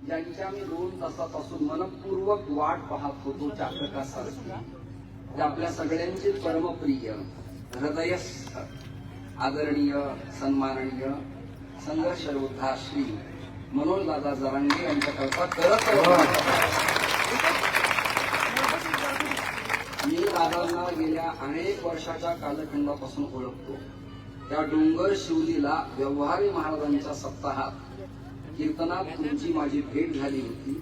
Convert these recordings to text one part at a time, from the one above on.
ज्यांच्या मी 2 तासापासून मनपूर्वक वाट पाहत होतो चातकासारखी, ते आपल्या सगळ्यांचे परमप्रिय, हृदयस्थ, आदरणीय, सन्माननीय संघर्ष योद्धा श्री मनोजदादा जरांगे यांच्याकरता मी दादांना गेल्या अनेक वर्षाच्या कालखंडापासून ओळखतो. त्या डोंगर शिवलीला व्यवहारी महाराजांच्या सप्ताहात कीर्तनात तुमची माझी भेट झाली होती.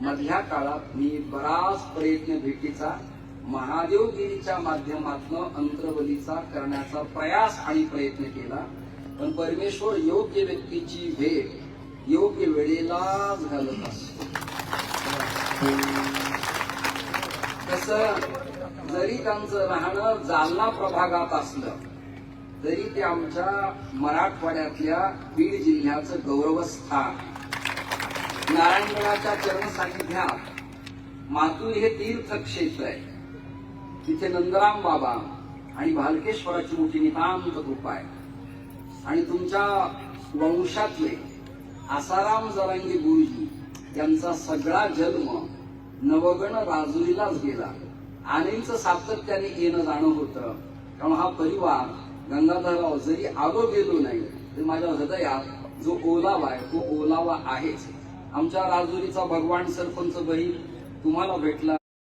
मधल्या काळात मी बराच प्रयत्न भेटीचा महादेवगिरीच्या माध्यमातून अंतरबलीचा करण्याचा प्रयास आणि प्रयत्न केला, पण परमेश्वर योग्य व्यक्तीची भेट योग्य वेळेलाच घालत असतो. कसं जरी त्यांचं राहणं जालना प्रभागात असलं तरी ते आमच्या मराठवाड्यातल्या बीड जिल्ह्याचं गौरवस्थान. नारायणगडाच्या चरण सानिध्यात मातूर हे तीर्थक्षेत्र आहे. तिथे नंदराम बाबा आणि भालकेश्वराची मोठी नितांत कृपा आहे. आणि तुमच्या वंशातले आसाराम जरांगे गुरुजी यांचा सगळा जन्म नवगण राजुरीलाच गेला. आनेंचं सातत्याने येणं जाणं होतं, कारण हा परिवार गंगाधरराव जरी आलो गेलो नाही तरी माझ्या हृदयात जो ओलावा आहे तो ओलावा आहेच. आमच्या राजुरीचा भगवान सरपंच बहीण तुम्हाला भेटला,